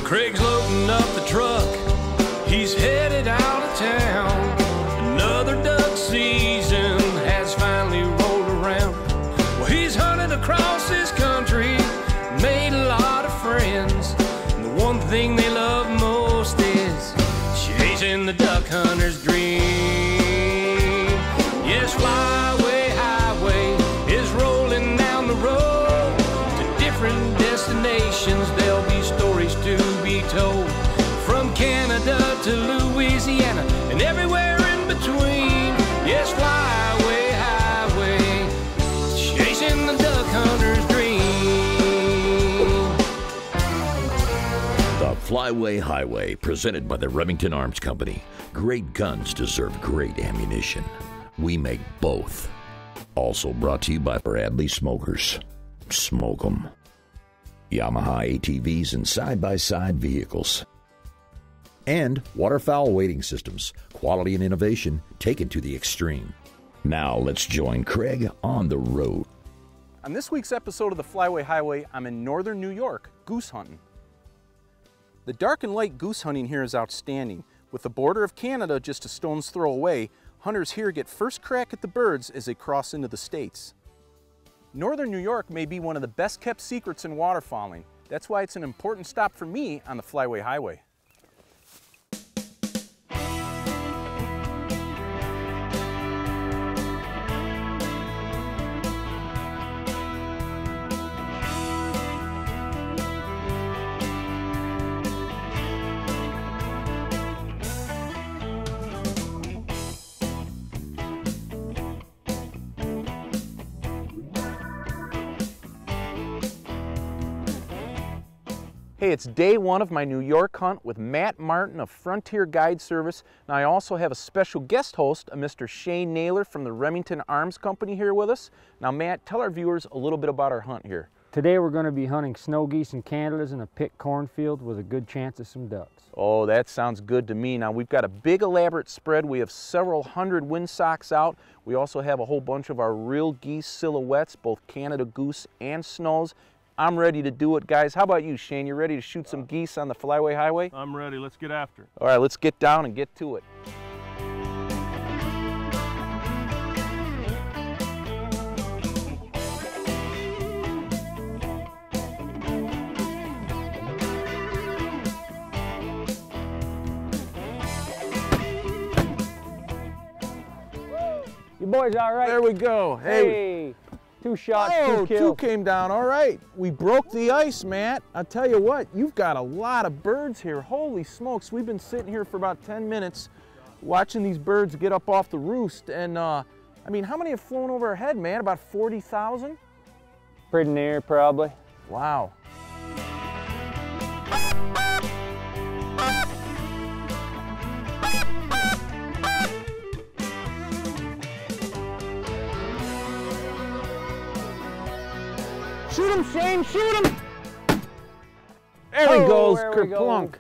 Craig's loading up the truck, he's headed out of town. Another duck season has finally rolled around. Well, he's hunted across this country, made a lot of friends, and the one thing they love most is chasing the duck hunter's dream. Yes, Flyway Highway is rolling down the road to different destinations. There'll be stories to be told, from Canada to Louisiana and everywhere in between. Yes, Flyway Highway, chasing the duck hunter's dream. The Flyway Highway, presented by the Remington Arms Company. Great guns deserve great ammunition. We make both. Also brought to you by Bradley Smokers. Smoke 'em. Yamaha ATVs and side-by-side vehicles. And waterfowl wading systems. Quality and innovation taken to the extreme. Now let's join Craig on the road. On this week's episode of the Flyway Highway, I'm in northern New York, goose hunting. The dark and light goose hunting here is outstanding. With the border of Canada just a stone's throw away, hunters here get first crack at the birds as they cross into the States. Northern New York may be one of the best kept secrets in waterfowling. That's why it's an important stop for me on the Flyway Highway. Hey, it's day one of my New York hunt with Matt Martin of Frontier Guide Service. Now I also have a special guest host, a Mr. Shane Naylor from the Remington Arms Company here with us. Now Matt, tell our viewers a little bit about our hunt here. Today we're going to be hunting snow geese and Canadas in a pit cornfield with a good chance of some ducks. Oh, that sounds good to me. Now we've got a big elaborate spread. We have several hundred windsocks out. We also have a whole bunch of our real geese silhouettes, both Canada goose and snows. I'm ready to do it, guys. How about you, Shane? You ready to shoot some geese on the Flyway Highway? I'm ready. Let's get after it. All right, let's get down and get to it. You boys all right? There we go. Hey. Two shots, oh, two kills. two came down. All right. We broke the ice, Matt. I'll tell you what, you've got a lot of birds here. Holy smokes. We've been sitting here for about 10 minutes watching these birds get up off the roost. And, I mean, how many have flown over our head, man? About 40,000? Pretty near, probably. Wow. Shoot him, Shane, shoot him! There he goes, there we kerplunk. go.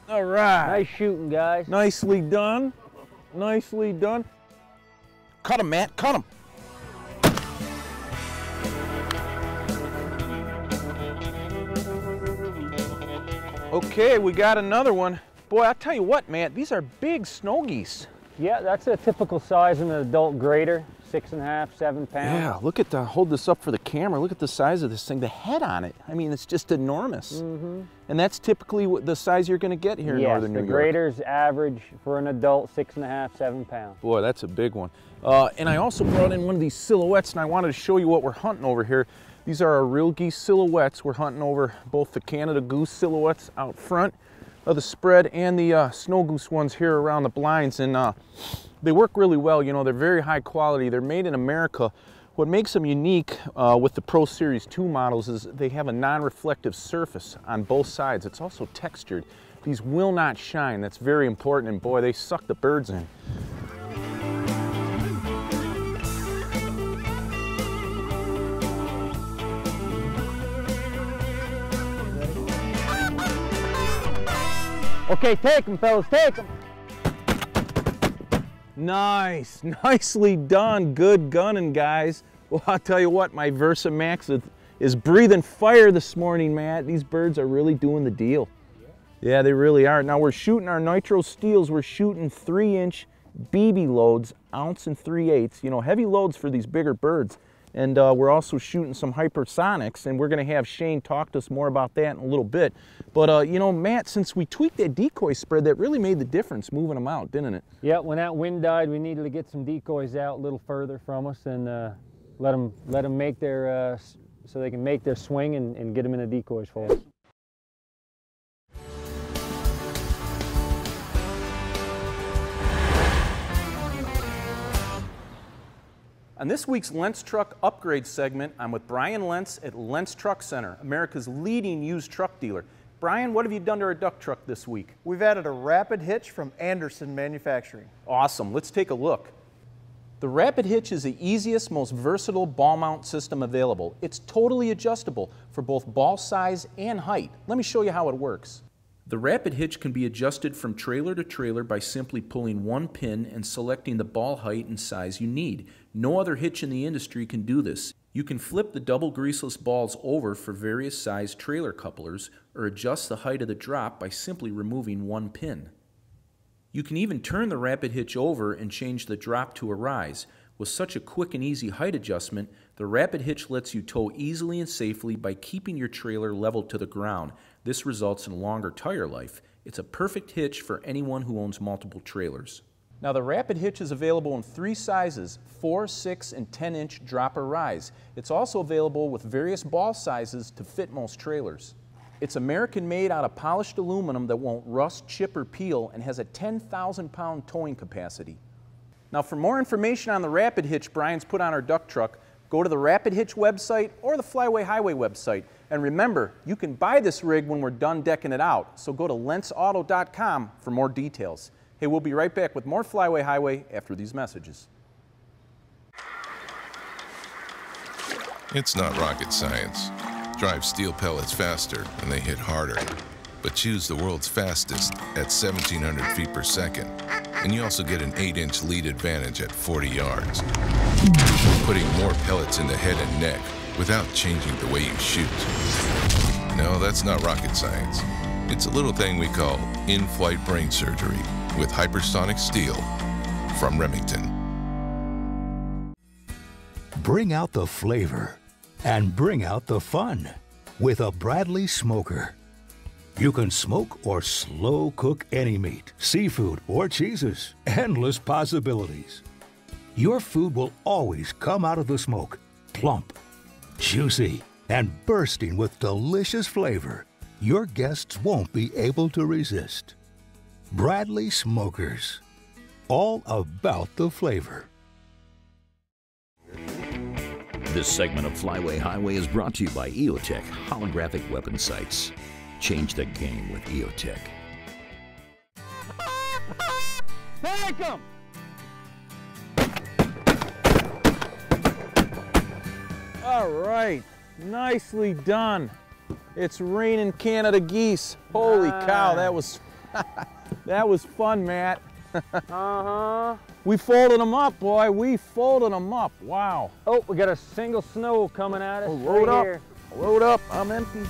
All right. Nice shooting, guys. Nicely done. Nicely done. Cut him, Matt, cut him. Okay, we got another one. Boy, I tell you what, Matt, these are big snow geese. Yeah, that's a typical size in an adult grader, 6.5, 7 pounds. Yeah, look at the, hold this up for the camera. Look at the size of this thing, the head on it. I mean, it's just enormous. Mm-hmm. And that's typically what the size you're gonna get here in northern New York. Yes, the graders average for an adult 6.5, 7 pounds. Boy, that's a big one. And I also brought in one of these silhouettes, and I wanted to show you what we're hunting over here. These are our real geese silhouettes. We're hunting over both the Canada goose silhouettes out front of the spread and the snow goose ones here around the blinds, and they work really well. You know, they're very high quality. They're made in America. What makes them unique with the Pro Series 2 models is they have a non-reflective surface on both sides. It's also textured. These will not shine. That's very important, and boy, they suck the birds in. Okay, take them, fellas, take them. Nice, nicely done. Good gunning, guys. Well, I'll tell you what, my Versa Max is breathing fire this morning, Matt. These birds are really doing the deal. Yeah, they really are. Now we're shooting our nitro steels. We're shooting 3-inch BB loads, 1 3/8. You know, heavy loads for these bigger birds. And we're also shooting some hypersonics, and we're going to have Shane talk to us more about that in a little bit. But, you know, Matt, since we tweaked that decoy spread, that really made the difference moving them out, didn't it? Yeah, when that wind died, we needed to get some decoys out a little further from us and let them make their, so they can make their swing and get them in the decoys for us. On this week's Lentz Truck Upgrade segment, I'm with Brian Lentz at Lentz Truck Center, America's leading used truck dealer. Brian, what have you done to our duck truck this week? We've added a rapid hitch from Anderson Manufacturing. Awesome, let's take a look. The rapid hitch is the easiest, most versatile ball mount system available. It's totally adjustable for both ball size and height. Let me show you how it works. The rapid hitch can be adjusted from trailer to trailer by simply pulling one pin and selecting the ball height and size you need. No other hitch in the industry can do this. You can flip the double greaseless balls over for various size trailer couplers or adjust the height of the drop by simply removing one pin. You can even turn the rapid hitch over and change the drop to a rise. With such a quick and easy height adjustment, the rapid hitch lets you tow easily and safely by keeping your trailer level to the ground. This results in longer tire life. It's a perfect hitch for anyone who owns multiple trailers. Now the rapid hitch is available in 3 sizes, 4, 6, and 10-inch drop or rise. It's also available with various ball sizes to fit most trailers. It's American made out of polished aluminum that won't rust, chip, or peel and has a 10,000-pound towing capacity. Now for more information on the rapid hitch Brian's put on our duck truck, go to the Rapid Hitch website or the Flyway Highway website. And remember, you can buy this rig when we're done decking it out, so go to lentzauto.com for more details. Hey, we'll be right back with more Flyway Highway after these messages. It's not rocket science. Drive steel pellets faster and they hit harder. But choose the world's fastest at 1,700 feet per second. And you also get an 8-inch lead advantage at 40 yards. Putting more pellets in the head and neck without changing the way you shoot. No, that's not rocket science. It's a little thing we call in-flight brain surgery with hypersonic steel from Remington. Bring out the flavor and bring out the fun with a Bradley smoker. You can smoke or slow cook any meat, seafood, or cheeses. Endless possibilities. Your food will always come out of the smoke plump, juicy, and bursting with delicious flavor your guests won't be able to resist. Bradley Smokers. All about the flavor. This segment of Flyway Highway is brought to you by EOTech Holographic Weapon Sights. Change the game with EOTech. Take 'em! All right, nicely done. It's raining Canada geese. Holy cow, that was that was fun, Matt. We folded them up, boy. We folded them up. Wow. Oh, we got a single snow coming at us. Load right up. here. Load up. I'm empty.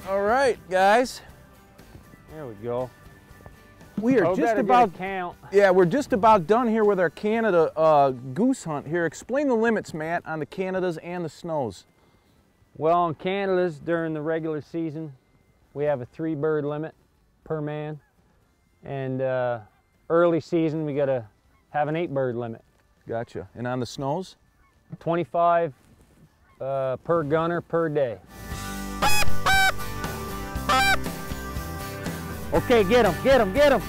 All right, guys. There we go. We are just about count. Yeah, we're just about done here with our Canada goose hunt here. Explain the limits, Matt, on the Canadas and the snows. Well, on Canadas during the regular season, we have a 3-bird limit per man, and early season we got to have an 8-bird limit. Gotcha. And on the snows? 25 per gunner per day. Okay, get him, get him, get him.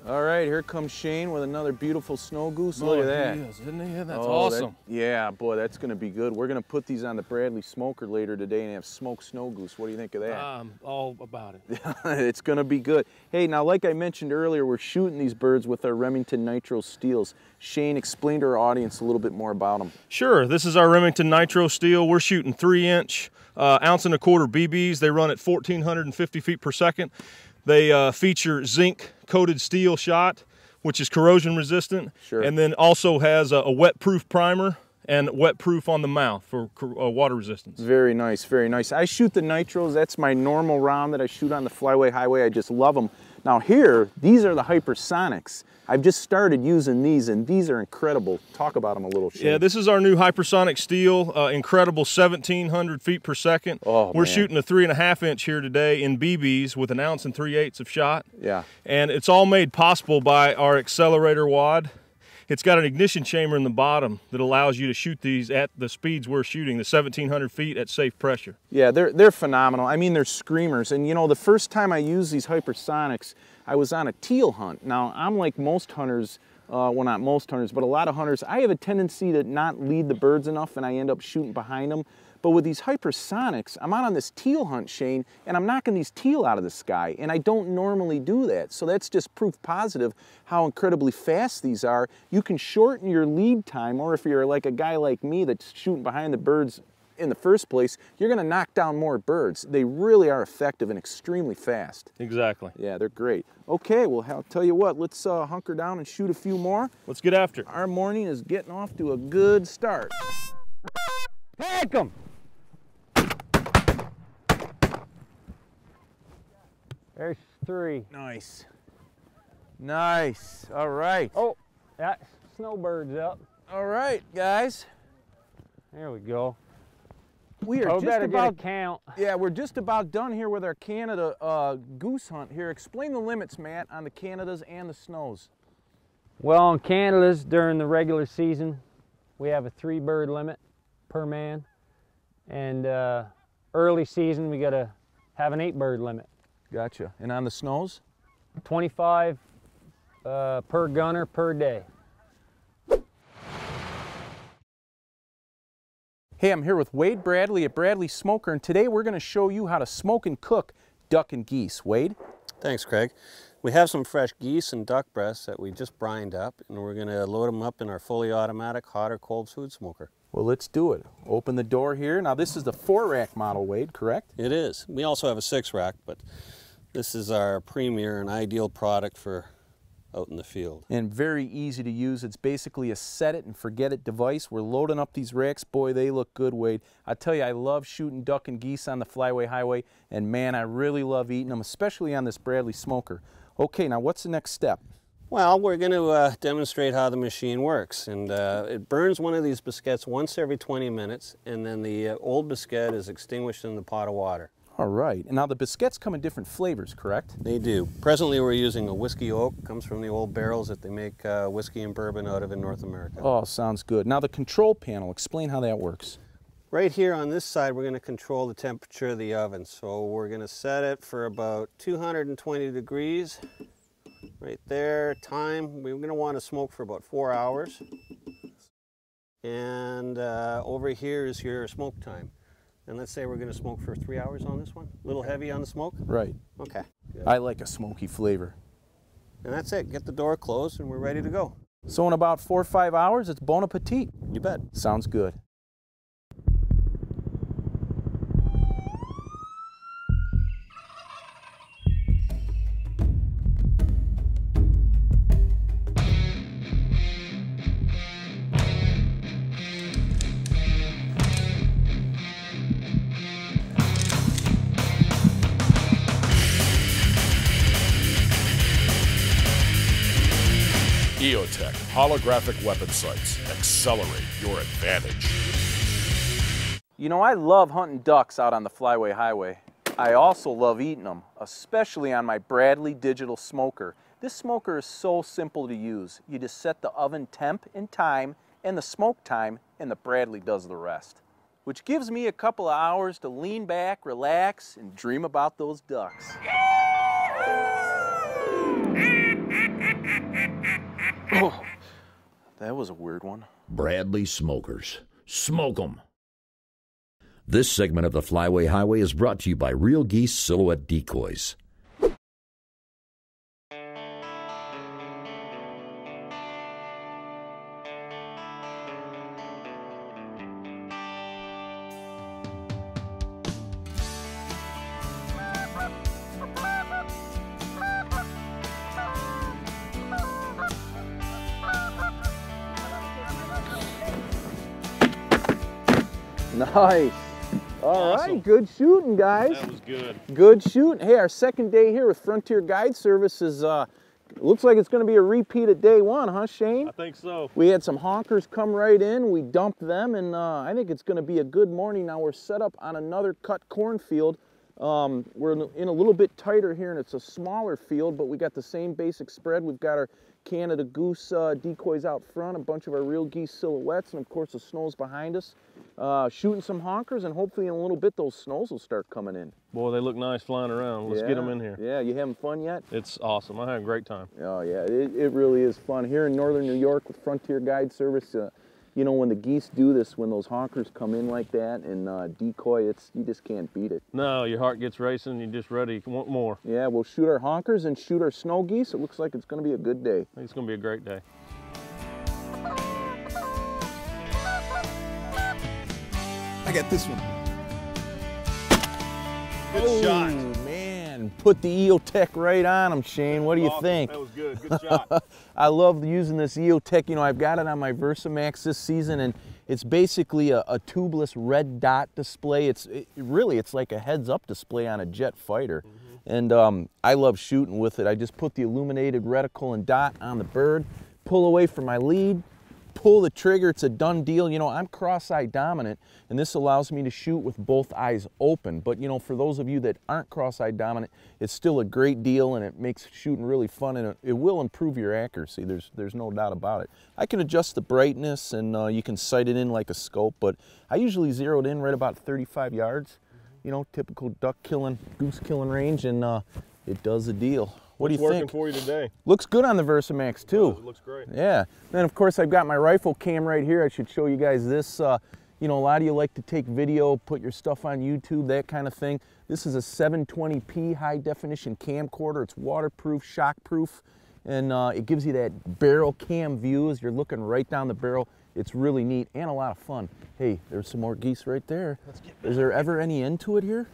All right, here comes Shane with another beautiful snow goose. Look at that. He is, isn't he? That's Oh, awesome. Yeah, boy, that's going to be good. We're going to put these on the Bradley smoker later today and have smoked snow goose. What do you think of that? All about it. It's going to be good. Hey, now, like I mentioned earlier, we're shooting these birds with our Remington Nitro Steels. Shane, explain to our audience a little bit more about them. Sure. This is our Remington Nitro Steel. We're shooting 3-inch, 1.25-ounce BBs. They run at 1,450 feet per second. They feature zinc-coated steel shot which is corrosion resistant. Sure. And then also has a wet proof primer and wet proof on the mouth for water resistance. Very nice, very nice. I shoot the nitros. That's my normal round that I shoot on the Flyway Highway. I just love them. Now here, these are the hypersonics. I've just started using these, and these are incredible. Talk about them a little, Shane. Yeah, this is our new hypersonic steel, incredible 1,700 feet per second. Oh, We're man. shooting a 3.5 inch here today in BBs with 1 3/8 ounces of shot. Yeah. And it's all made possible by our accelerator wad. It's got an ignition chamber in the bottom that allows you to shoot these at the speeds we're shooting, the 1,700 feet at safe pressure. Yeah, they're phenomenal. I mean, they're screamers. And you know, the first time I used these hypersonics, I was on a teal hunt. Now, I'm like most hunters, well, not most hunters, but a lot of hunters, I have a tendency to not lead the birds enough and I end up shooting behind them. But with these hypersonics, I'm out on this teal hunt, Shane, and I'm knocking these teal out of the sky, and I don't normally do that. So that's just proof positive how incredibly fast these are. You can shorten your lead time, or if you're like a guy like me that's shooting behind the birds in the first place, you're gonna knock down more birds. They really are effective and extremely fast. Exactly. Yeah, they're great. Okay, well, I'll tell you what, let's hunker down and shoot a few more. Let's get after it. Our morning is getting off to a good start. Heck 'em! There's 3. Nice. Nice. All right. Oh, that snowbird's up. All right, guys. There we go. We are Oh, just better about, get a count. yeah, we're just about done here with our Canada goose hunt here. Explain the limits, Matt, on the Canadas and the snows. Well, in Canada's during the regular season, we have a 3-bird limit per man. And early season, we gotta have an 8-bird limit. Gotcha. And on the snows? 25 per gunner per day. Hey, I'm here with Wade Bradley at Bradley Smoker, and today we're going to show you how to smoke and cook duck and geese. Wade? Thanks, Craig. We have some fresh geese and duck breasts that we just brined up, and we're going to load them up in our fully automatic hot or cold food smoker. Well, let's do it. Open the door here. Now, this is the 4-rack model, Wade, correct? It is. We also have a 6-rack, but this is our premier and ideal product for out in the field. And very easy to use. It's basically a set it and forget it device. We're loading up these racks. Boy, they look good, Wade. I tell you, I love shooting duck and geese on the Flyway Highway, and man, I really love eating them, especially on this Bradley Smoker. Okay, now what's the next step? Well, we're going to demonstrate how the machine works, and it burns one of these biscuits once every 20 minutes, and then the old biscuit is extinguished in the pot of water. All right, and now the biscuits come in different flavors, correct? They do. Presently we're using a whiskey oak. Comes from the old barrels that they make whiskey and bourbon out of in North America. Oh, sounds good. Now the control panel, explain how that works. Right here on this side we're going to control the temperature of the oven. So we're going to set it for about 220 degrees. Right there, time, we're going to want to smoke for about 4 hours. And over here is your smoke time. And let's say we're going to smoke for 3 hours on this one. A little heavy on the smoke? Right. Okay. Good. I like a smoky flavor. And that's it. Get the door closed and we're ready to go. So in about 4 or 5 hours, it's bon appetit. You bet. Sounds good. EOTech holographic weapon sights. Accelerate your advantage. You know, I love hunting ducks out on the Flyway Highway. I also love eating them, especially on my Bradley Digital Smoker. This smoker is so simple to use. You just set the oven temp and time and the smoke time, and the Bradley does the rest. Which gives me a couple of hours to lean back, relax, and dream about those ducks. Oh, that was a weird one. Bradley Smokers. Smoke 'em. This segment of the Flyway Highway is brought to you by Real Geese Silhouette Decoys. Nice. All right, good shooting, guys. That was good. Good shooting. Hey, our second day here with Frontier Guide Services. Looks like it's going to be a repeat at day one, huh, Shane? I think so. We had some honkers come right in. We dumped them, and I think it's going to be a good morning. Now we're set up on another cut cornfield. We're in a little bit tighter here, and it's a smaller field, but we got the same basic spread. We've got our Canada goose decoys out front, a bunch of our real geese silhouettes, and of course the snow's behind us. Shooting some honkers, and hopefully in a little bit those snows will start coming in. Boy, they look nice flying around. Let's get them in here. Yeah, you having fun yet? It's awesome. I had a great time. Oh yeah, it really is fun. Here in northern New York with Frontier Guide Service, you know, when the geese do this, when those honkers come in like that and decoy, you just can't beat it. No, your heart gets racing, you're just ready, you want more. Yeah, we'll shoot our honkers and shoot our snow geese. It looks like it's going to be a good day. I think it's going to be a great day. I got this one. Good shot. Man, put the EOTech right on them, Shane. What do you think? That was good. Good shot. I love using this EOTech. You know, I've got it on my VersaMax this season, and it's basically a tubeless red dot display. It's like a heads-up display on a jet fighter. And I love shooting with it. I just put the illuminated reticle and dot on the bird, pull away from my lead, pull the trigger. It's a done deal. You know, I'm cross-eye dominant, and this allows me to shoot with both eyes open. But, you know, for those of you that aren't cross-eye dominant, it's still a great deal, and it makes shooting really fun, and it will improve your accuracy. There's no doubt about it. I can adjust the brightness, and you can sight it in like a scope, but I usually zero it in right about 35 yards. You know, typical duck killing, goose killing range, and it does the deal. What do you think? Working for you today. Looks good on the VersaMax too. It looks great. Yeah. Then of course I've got my rifle cam right here. I should show you guys this. You know, a lot of you like to take video, put your stuff on YouTube, that kind of thing. This is a 720p high definition camcorder. It's waterproof, shockproof, and it gives you that barrel cam view as you're looking right down the barrel. It's really neat and a lot of fun. Hey, there's some more geese right there. Is there ever any end to it here?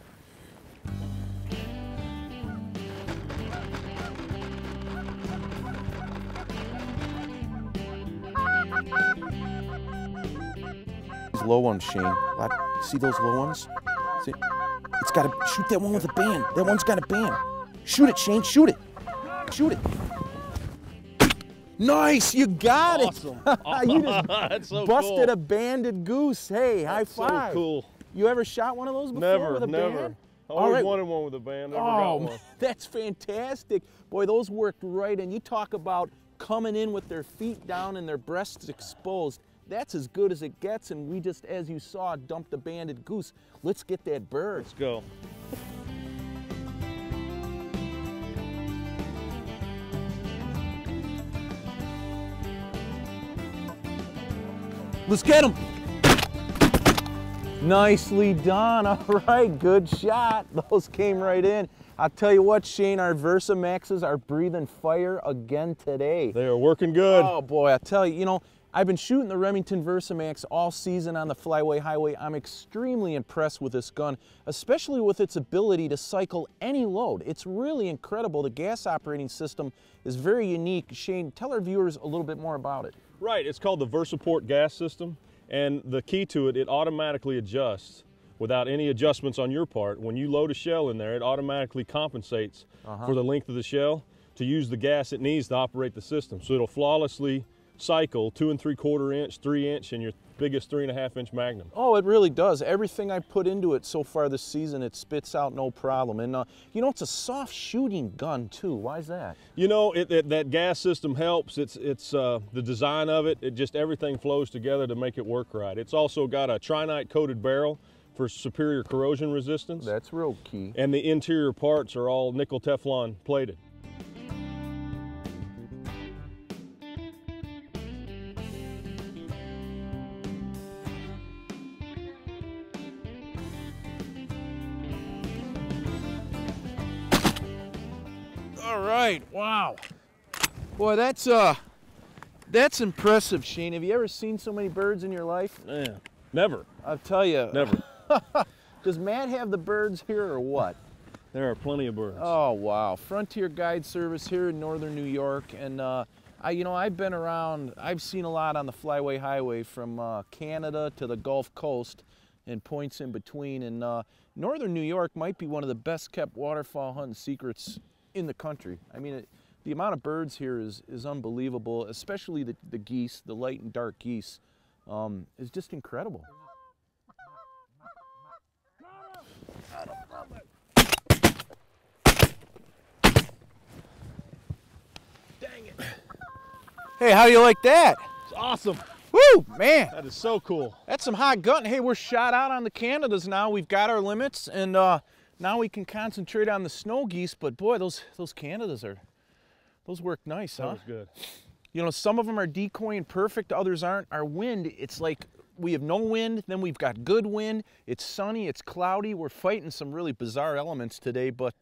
These low ones, Shane. See those low ones? See? It's got to shoot that one with a band. That one's got a band. Shoot it, Shane. Shoot it. Shoot it. Nice, you got it. You just That's so busted cool. a banded goose. Hey, high five. So cool. You ever shot one of those before with a Never. band? I always wanted one with a band. Never got one. That's fantastic. Boy, those worked right. And you talk about coming in with their feet down and their breasts exposed. That's as good as it gets. And we just, as you saw, dumped a banded goose. Let's get that bird. Let's go. Let's get him. Nicely done. All right, good shot. Those came right in. I'll tell you what, Shane, our VersaMaxes are breathing fire again today. They are working good. Oh boy, I tell you, you know, I've been shooting the Remington VersaMax all season on the Flyway Highway. I'm extremely impressed with this gun, especially with its ability to cycle any load. It's really incredible. The gas operating system is very unique. Shane, tell our viewers a little bit more about it. Right, it's called the VersaPort gas system, and the key to it, it automatically adjusts without any adjustments on your part. When you load a shell in there, it automatically compensates for the length of the shell to use the gas it needs to operate the system. So it'll flawlessly cycle 2 3/4 inch, 3 inch, and your biggest 3.5 inch Magnum. Oh, it really does. Everything I put into it so far this season, it spits out no problem. And you know, it's a soft shooting gun too. Why is that? You know, that gas system helps. It's the design of it. It just, everything flows together to make it work right. It's also got a Trinite coated barrel for superior corrosion resistance. That's real key. And the interior parts are all nickel Teflon plated. All right, wow. Boy, that's impressive, Shane. Have you ever seen so many birds in your life? Yeah, never. I'll tell you. Never. Does Matt have the birds here or what? There are plenty of birds. Oh, wow. Frontier Guide Service here in northern New York. And, you know, I've been around, I've seen a lot on the Flyway Highway from Canada to the Gulf Coast. and points in between. And northern New York might be one of the best kept waterfowl hunting secrets in the country. I mean, the amount of birds here is unbelievable, especially the geese, the light and dark geese, is just incredible. Dang it. Hey, how do you like that? It's awesome. Woo, man. That is so cool. That's some hot gunting. Hey, we're shot out on the Canadas now. We've got our limits, and now we can concentrate on the snow geese. But boy, those Canadas those work nice, huh? That was good. You know, some of them are decoying perfect, others aren't. Our wind, it's like we have no wind, then we've got good wind. It's sunny, it's cloudy. We're fighting some really bizarre elements today, but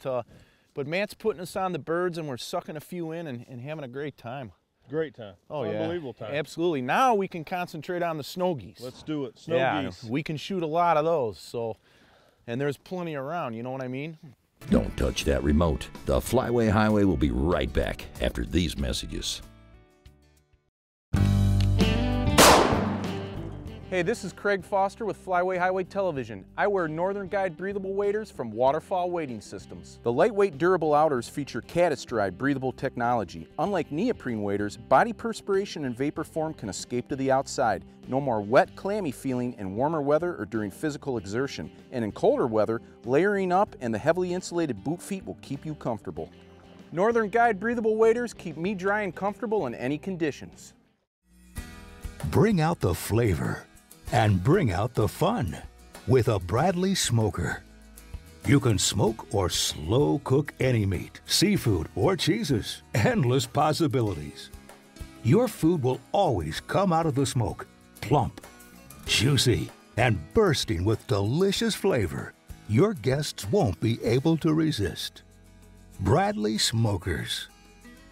Matt's putting us on the birds, and we're sucking a few in and having a great time. Great time. Oh, yeah. Unbelievable time. Absolutely. Now we can concentrate on the snow geese. Let's do it. Snow geese. We can shoot a lot of those, so, and there's plenty around, you know what I mean? Don't touch that remote. The Flyway Highway will be right back after these messages. Hey, this is Craig Foster with Flyway Highway Television. I wear Northern Guide breathable waders from Waterfowl Wading Systems. The lightweight, durable outers feature Caddis-Dry breathable technology. Unlike neoprene waders, body perspiration and vapor form can escape to the outside. No more wet, clammy feeling in warmer weather or during physical exertion. And in colder weather, layering up and the heavily insulated boot feet will keep you comfortable. Northern Guide breathable waders keep me dry and comfortable in any conditions. Bring out the flavor and bring out the fun with a Bradley Smoker. You can smoke or slow cook any meat, seafood, or cheeses. Endless possibilities. Your food will always come out of the smoke plump, juicy, and bursting with delicious flavor your guests won't be able to resist. Bradley Smokers.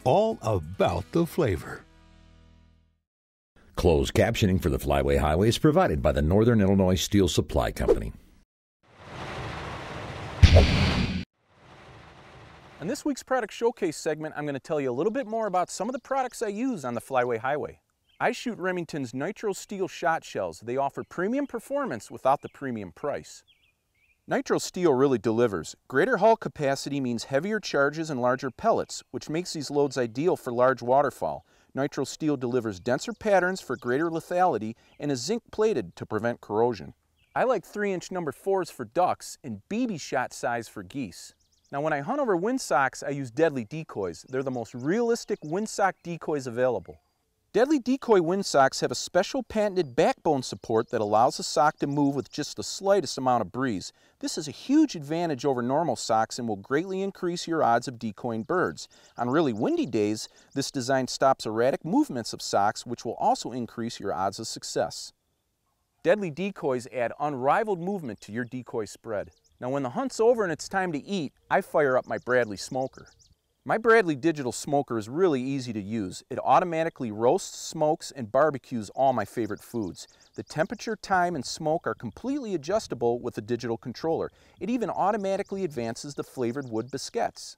All about the flavor. Closed captioning for the Flyway Highway is provided by the Northern Illinois Steel Supply Company. In this week's product showcase segment, I'm going to tell you a little bit more about some of the products I use on the Flyway Highway. I shoot Remington's Nitro Steel shot shells. They offer premium performance without the premium price. Nitro Steel really delivers. Greater hull capacity means heavier charges and larger pellets, which makes these loads ideal for large waterfowl. Nitro Steel delivers denser patterns for greater lethality and is zinc plated to prevent corrosion. I like 3-inch number 4s for ducks and BB shot size for geese. Now when I hunt over windsocks, I use Deadly decoys. They're the most realistic windsock decoys available. Deadly decoy windsocks have a special patented backbone support that allows the sock to move with just the slightest amount of breeze. This is a huge advantage over normal socks and will greatly increase your odds of decoying birds. On really windy days, this design stops erratic movements of socks, which will also increase your odds of success. Deadly decoys add unrivaled movement to your decoy spread. Now when the hunt's over and it's time to eat, I fire up my Bradley Smoker. My Bradley digital smoker is really easy to use. It automatically roasts, smokes, and barbecues all my favorite foods. The temperature, time, and smoke are completely adjustable with the digital controller. It even automatically advances the flavored wood biscuits.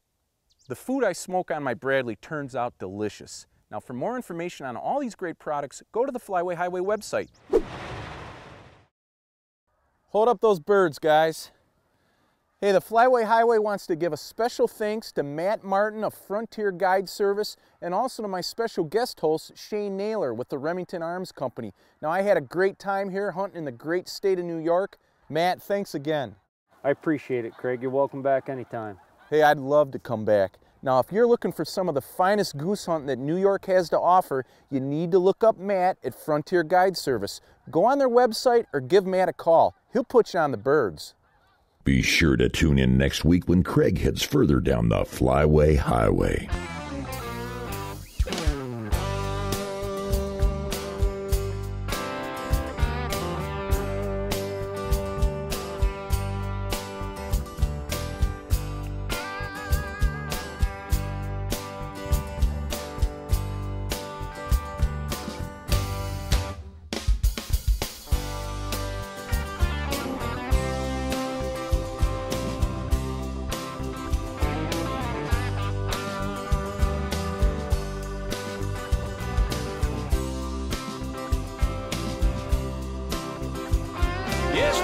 The food I smoke on my Bradley turns out delicious. Now for more information on all these great products, go to the Flyway Highway website. Hold up those birds, guys. Hey, the Flyway Highway wants to give a special thanks to Matt Martin of Frontier Guide Service and also to my special guest host, Shane Naylor with the Remington Arms Company. Now, I had a great time here hunting in the great state of New York. Matt, thanks again. I appreciate it, Craig. You're welcome back anytime. Hey, I'd love to come back. Now, if you're looking for some of the finest goose hunting that New York has to offer, you need to look up Matt at Frontier Guide Service. Go on their website or give Matt a call. He'll put you on the birds. Be sure to tune in next week when Craig heads further down the Flyway Highway. Yes,